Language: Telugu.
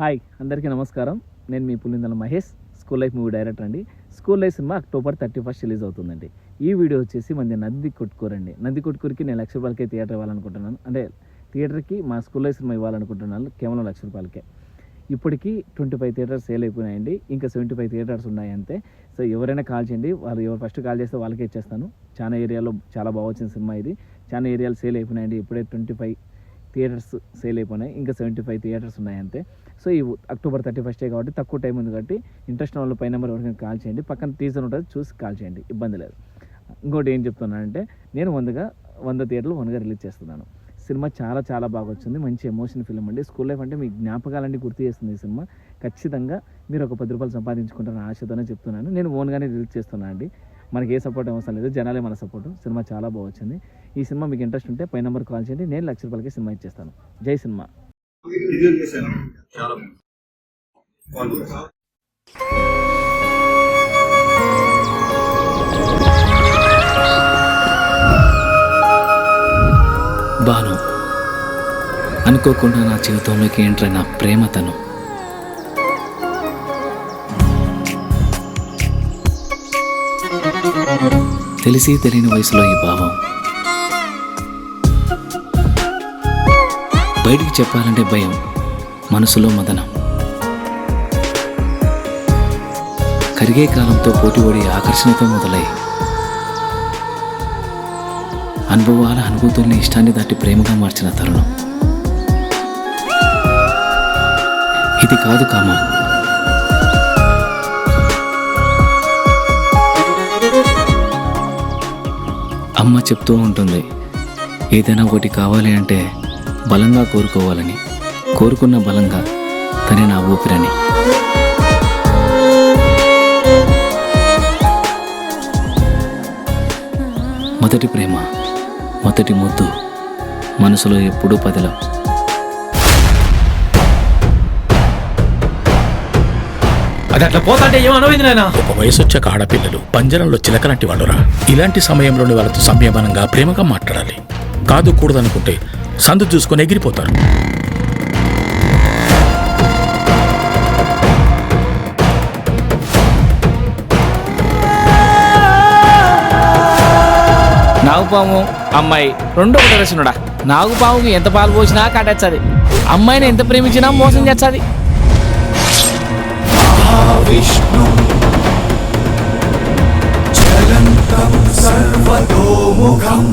హాయ్ అందరికీ నమస్కారం. నేను మీ Pulindala Mahesh, school life movie director అండి. స్కూల్ లైఫ్ సినిమా October 31 రిలీజ్ అవుతుందండి. ఈ వీడియో వచ్చేసి మంది నంది కొట్కూరండి. నంది కొట్కూరికి నేను ₹1,00,000 థియేటర్ ఇవ్వాలనుకుంటున్నాను. అంటే థియేటర్కి మా స్కూల్ లైఫ్ సినిమా ఇవ్వాలనుకుంటున్నాను కేవలం ₹1,00,000. ఇప్పటికీ 25 థియేటర్స్ సేల్ అయిపోయినాయండి. ఇంకా 75 థియేటర్స్ ఉన్నాయి అంతే. సో ఎవరైనా కాల్ చేయండి, వాళ్ళు ఎవరు ఫస్ట్ కాల్ చేస్తే వాళ్ళకే ఇచ్చేస్తాను. చాలా ఏరియాలో చాలా బాగా వచ్చిన సినిమా ఇది. చాలా ఏరియాలు సేల్ అయిపోయినాయండి. ఇప్పుడే 25 థియేటర్స్ సేల్ అయిపోయినాయి. ఇంకా 75 థియేటర్స్ ఉన్నాయి అంతే. సో ఈ October 31 కాబట్టి తక్కువ టైం ఉంది కాబట్టి ఇంట్రెస్ట్ ఉన్న వాళ్ళు పై నెంబర్ ఎవరికైనా కాల్ చేయండి. పక్కన టీజర్ ఉంటుంది, చూసి కాల్ చేయండి, ఇబ్బంది లేదు. ఇంకోటి ఏం చెప్తున్నానంటే నేను 100 థియేటర్లు 100గా రిలీజ్ చేస్తున్నాను. సినిమా చాలా చాలా బాగా వచ్చింది. మంచి ఎమోషన్ ఫిల్మ్ అండి. స్కూల్ లైఫ్ అంటే మీ జ్ఞాపకాలన్నీ గుర్తు చేస్తుంది ఈ సినిమా. ఖచ్చితంగా మీరు ఒక ₹10 సంపాదించుకుంటారని ఆశతోనే చెప్తున్నాను. నేను ఓన్గానే రిలీజ్ చేస్తున్నాను అండి. మనకి ఏ సపోర్ట్ అవసరం లేదు, జనాలే మన సపోర్ట్. సినిమా చాలా బాగా వచ్చింది. ఈ సినిమా మీకు ఇంట్రెస్ట్ ఉంటే పై నెంబర్ కాల్ చేయండి. నేను ₹1,00,000 సినిమా ఇచ్చేస్తాను. జై సినిమా. బాను అనుకోకుండా నా జీవితంలోకి ఎంటర్ అయిన ప్రేమతను. తెలిసి తెలియని వయసులో ఈ భావం బయటికి చెప్పాలంటే భయం, మనసులో మదనం. కరిగే కాలంతో పోటీపడి ఆకర్షణతో మొదలై అనుభవాల అనుభూతుల్ని ఇష్టాన్ని దాటి ప్రేమగా మార్చిన తరుణం ఇది కాదు కామా. అమ్మ చెప్తూ ఉంటుంది, ఏదైనా ఒకటి కావాలి అంటే బలంగా కోరుకోవాలని, కోరుకున్న బలంగా తనే నా ఊపిరని. మొదటి ప్రేమ, మొదటి ముద్దు, మనసులో ఎప్పుడూ పదిలం. అది అట్లా పోతాంటే ఏమనవైంది నాయనా? ఒక వయసు వచ్చాక ఆడపిల్లలు పంజరంలో చిలకలాంటి వాళ్ళురా. ఇలాంటి సమయంలోని వాళ్ళతో సంయమనంగా ప్రేమగా మాట్లాడాలి. కాదు కూడదనుకుంటే సందు చూసుకొని ఎగిరిపోతారు. నాగుపాము అమ్మాయి రెండు ఒకటి రచనుడా. నాగుపాముకి ఎంత పాలు పోసినా కాటేస్తుంది, అమ్మాయిని ఎంత ప్రేమించినా మోసం చేస్తుంది. విష్ణు చలంతం సర్వతోముఖం